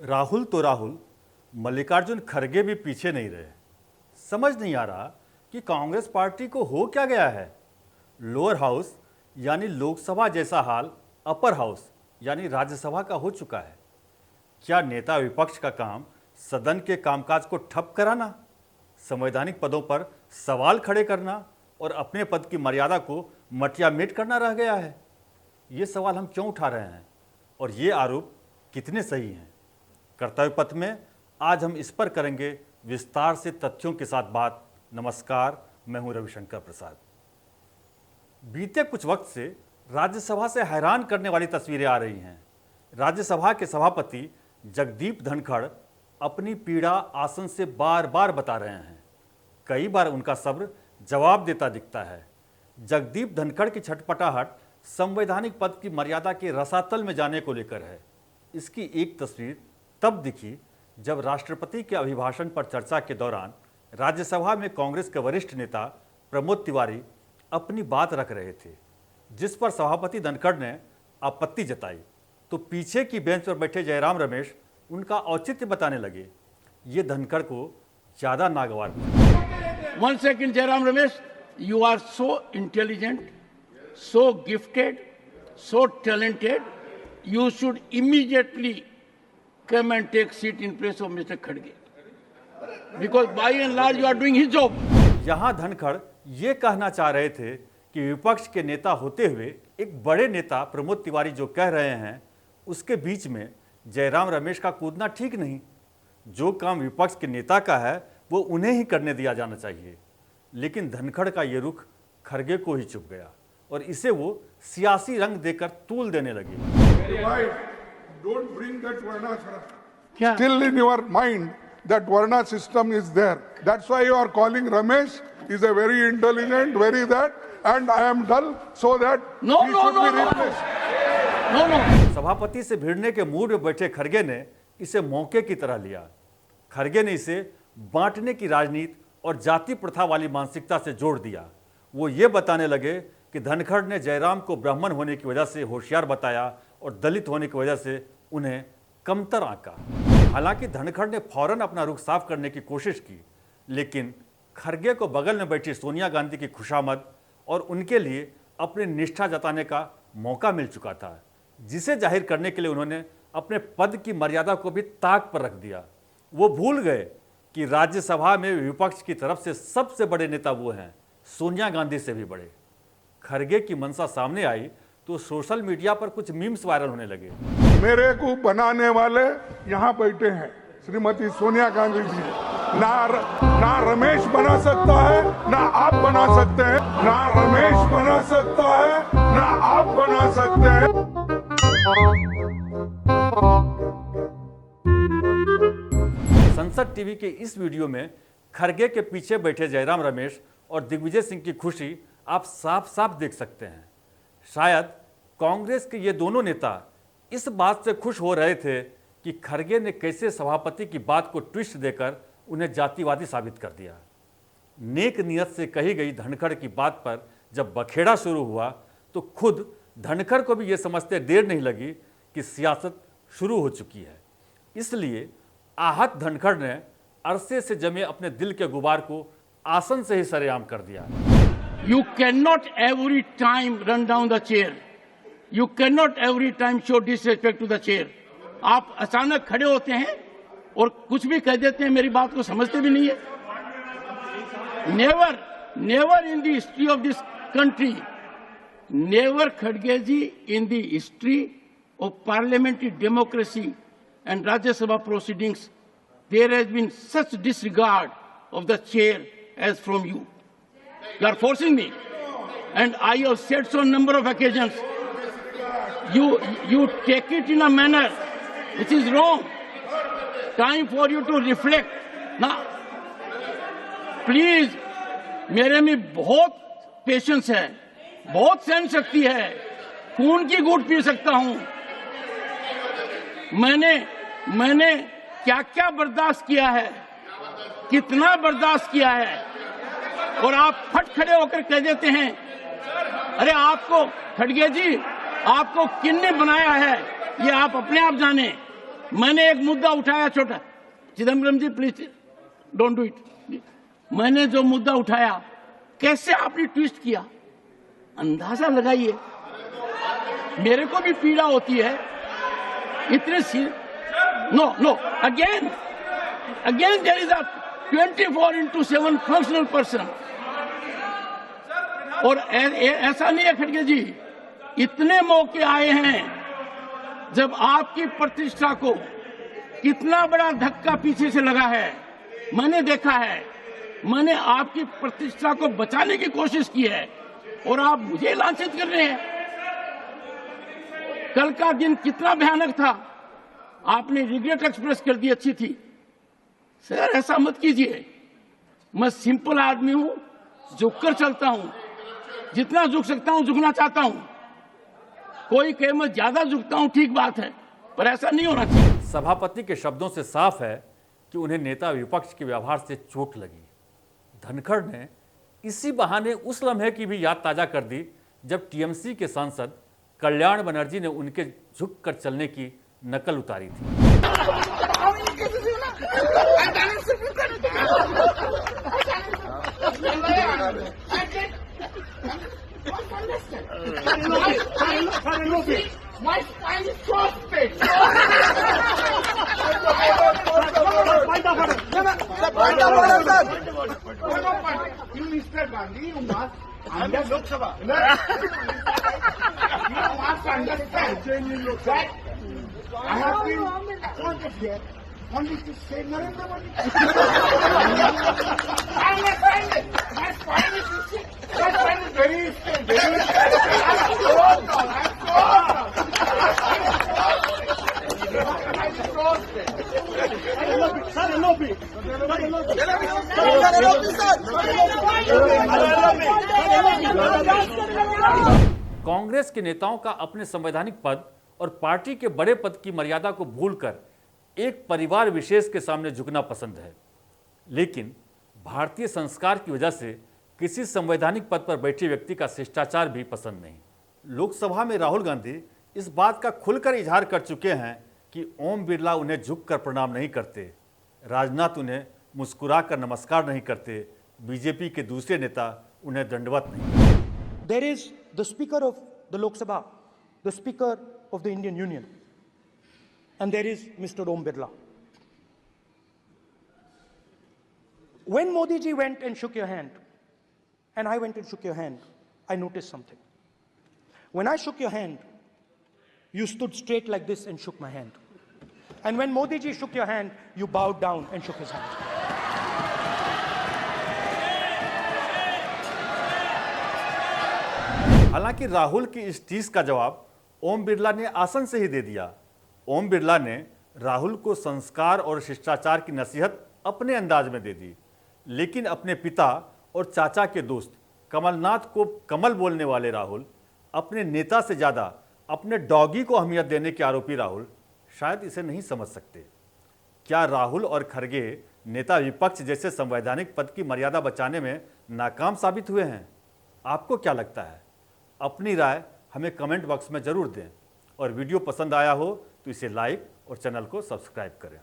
राहुल तो राहुल, मल्लिकार्जुन खड़गे भी पीछे नहीं रहे। समझ नहीं आ रहा कि कांग्रेस पार्टी को हो क्या गया है। लोअर हाउस यानी लोकसभा जैसा हाल अपर हाउस यानी राज्यसभा का हो चुका है। क्या नेता विपक्ष का काम सदन के कामकाज को ठप कराना, संवैधानिक पदों पर सवाल खड़े करना और अपने पद की मर्यादा को मटियामेट करना रह गया है? ये सवाल हम क्यों उठा रहे हैं और ये आरोप कितने सही हैं? कर्तव्य पथ में आज हम इस पर करेंगे विस्तार से तथ्यों के साथ बात। नमस्कार, मैं हूं रविशंकर प्रसाद। बीते कुछ वक्त से राज्यसभा से हैरान करने वाली तस्वीरें आ रही हैं। राज्यसभा के सभापति जगदीप धनखड़ अपनी पीड़ा आसन से बार बार बता रहे हैं। कई बार उनका सब्र जवाब देता दिखता है। जगदीप धनखड़ की छटपटाहट संवैधानिक पद की मर्यादा के रसातल में जाने को लेकर है। इसकी एक तस्वीर तब दिखी जब राष्ट्रपति के अभिभाषण पर चर्चा के दौरान राज्यसभा में कांग्रेस के वरिष्ठ नेता प्रमोद तिवारी अपनी बात रख रहे थे, जिस पर सभापति धनखड़ ने आपत्ति जताई तो पीछे की बेंच पर बैठे जयराम रमेश उनका औचित्य बताने लगे। ये धनखड़ को ज्यादा नागवार था। 1 second, Jairam Ramesh, you are so intelligent, so gifted, so talented. You should immediately come and take seat in place of Mr. Khadge, because by and large you are doing his job. यहाँ धनखड़ ये कहना चाह रहे थे कि विपक्ष के नेता होते हुए एक बड़े नेता प्रमोद तिवारी जो कह रहे हैं उसके बीच में जयराम रमेश का कूदना ठीक नहीं। जो काम विपक्ष के नेता का है वो उन्हें ही करने दिया जाना चाहिए। लेकिन धनखड़ का ये रुख खड़गे को ही चुभ गया और इसे वो सियासी रंग देकर तूल देने लगे। Don't bring that Varna still in your mind. That Varna system is there. That's why you are calling Ramesh is a very intelligent, very that, and I am dull, so that he should be replaced. No. सभापति से भिड़ने के mood में बैठे खड़गे ने इसे मौके की तरह लिया। खड़गे ने इसे बांटने की राजनीति और जाति प्रथा वाली मानसिकता से जोड़ दिया। वो ये बताने लगे कि धनखड़ ने जयराम को ब्राह्मण होने की वजह से होशियार बताया और दलित होने की वजह से उन्हें कमतर आंका। हालांकि धनखड़ ने फौरन अपना रुख साफ करने की कोशिश की, लेकिन खड़गे को बगल में बैठी सोनिया गांधी की खुशामद और उनके लिए अपनी निष्ठा जताने का मौका मिल चुका था, जिसे जाहिर करने के लिए उन्होंने अपने पद की मर्यादा को भी ताक पर रख दिया। वो भूल गए कि राज्यसभा में विपक्ष की तरफ से सबसे बड़े नेता वो हैं, सोनिया गांधी से भी बड़े। खड़गे की मंशा सामने आई तो सोशल मीडिया पर कुछ मीम्स वायरल होने लगे। मेरे को बनाने वाले यहाँ बैठे हैं, श्रीमती सोनिया गांधी जी। ना रमेश बना सकता है, ना आप बना सकते हैं। ना रमेश बना सकता है, ना आप बना सकते हैं। संसद टीवी के इस वीडियो में खड़गे के पीछे बैठे जयराम रमेश और दिग्विजय सिंह की खुशी आप साफ साफ देख सकते हैं। शायद कांग्रेस के ये दोनों नेता इस बात से खुश हो रहे थे कि खड़गे ने कैसे सभापति की बात को ट्विस्ट देकर उन्हें जातिवादी साबित कर दिया। नेक नियत से कही गई धनखड़ की बात पर जब बखेड़ा शुरू हुआ तो खुद धनखड़ को भी ये समझते देर नहीं लगी कि सियासत शुरू हो चुकी है। इसलिए आहत धनखड़ ने अरसे से जमे अपने दिल के गुबार को आसन से ही सरेआम कर दिया। You cannot every time run down the chair. You cannot every time show disrespect to the chair. आप अचानक खड़े होते हैं और कुछ भी कह देते हैं, मेरी बात को समझते भी नहीं है। Never in the history of this country, never Khadge ji in the history of parliamentary democracy and Rajya Sabha proceedings, there has been such disregard of the chair as from you. You are forcing me, and I have said so on a number of occasions. You take it in a manner which is wrong. Time for you to reflect. Now, please, मेरे में बहुत patience है, बहुत सहन शक्ति है, खून की घूंट पी सकता हूं। मैंने क्या क्या बर्दाश्त किया है, कितना बर्दाश्त किया है, और आप फट खड़े होकर कह देते हैं, अरे आपको खड़गे जी, आपको किसने बनाया है ये आप अपने आप जाने। मैंने एक मुद्दा उठाया छोटा, चिदम्बरम जी प्लीज डोंट डू इट। मैंने जो मुद्दा उठाया कैसे आपने ट्विस्ट किया, अंदाजा लगाइए। मेरे को भी पीड़ा होती है इतने no again there is a 24/7 functional person. और ऐसा नहीं है खड़गे जी, इतने मौके आए हैं जब आपकी प्रतिष्ठा को कितना बड़ा धक्का पीछे से लगा है, मैंने देखा है। मैंने आपकी प्रतिष्ठा को बचाने की कोशिश की है और आप मुझे लांछित कर रहे हैं। कल का दिन कितना भयानक था, आपने रिग्रेट एक्सप्रेस कर दी, अच्छी थी। सर ऐसा मत कीजिए, मैं सिंपल आदमी हूं, झुककर चलता हूं, जितना झुक सकता हूं झुकना चाहता हूं। कोई कहे मैं ज्यादा झुकता हूं, ठीक बात है, पर ऐसा नहीं होना चाहिए। सभापति के शब्दों से साफ है कि उन्हें नेता विपक्ष के व्यवहार से चोट लगी। धनखड़ ने इसी बहाने उस लम्हे की भी याद ताजा कर दी जब टीएमसी के सांसद कल्याण बनर्जी ने उनके झुककर चलने की नकल उतारी थी। Mr. Gandhi, you must understand. Lok Sabha. You must understand that I have been appointed here only to say Narendra Modi. I understand it. My spine is very still. I'm so Congress के नेताओं का अपने संवैधानिक पद और party के बड़े पद की मर्यादा को भूलकर एक परिवार विशेष के सामने झुकना पसंद है, लेकिन भारतीय संस्कार की वजह से किसी संवैधानिक पद पर बैठे व्यक्ति का शिष्टाचार भी पसंद नहीं। लोकसभा में राहुल गांधी इस बात का खुलकर इजहार कर चुके हैं कि ओम बिरला उन्हें झुककर प्रणाम नहीं करते, राजनाथ उन्हें मुस्कुराकर नमस्कार नहीं करते, बीजेपी के दूसरे नेता उन्हें दंडवत नहीं। There is the Speaker of the Lok Sabha, the Speaker of the Indian Union, and there is Mr. Om Birla. When Modi ji went and shook your hand, and I went and shook your hand, I noticed something. When I shook your hand, you stood straight like this and shook my hand. And when Modi ji shook your hand, you bowed down and shook his hand. हालांकि राहुल की इस टीस का जवाब ओम बिरला ने आसन से ही दे दिया। ओम बिरला ने राहुल को संस्कार और शिष्टाचार की नसीहत अपने अंदाज में दे दी, लेकिन अपने पिता और चाचा के दोस्त कमलनाथ को कमल बोलने वाले राहुल, अपने नेता से ज़्यादा अपने डॉगी को अहमियत देने के आरोपी राहुल शायद इसे नहीं समझ सकते। क्या राहुल और खड़गे नेता विपक्ष जैसे संवैधानिक पद की मर्यादा बचाने में नाकाम साबित हुए हैं? आपको क्या लगता है? अपनी राय हमें कमेंट बॉक्स में ज़रूर दें और वीडियो पसंद आया हो तो इसे लाइक और चैनल को सब्सक्राइब करें।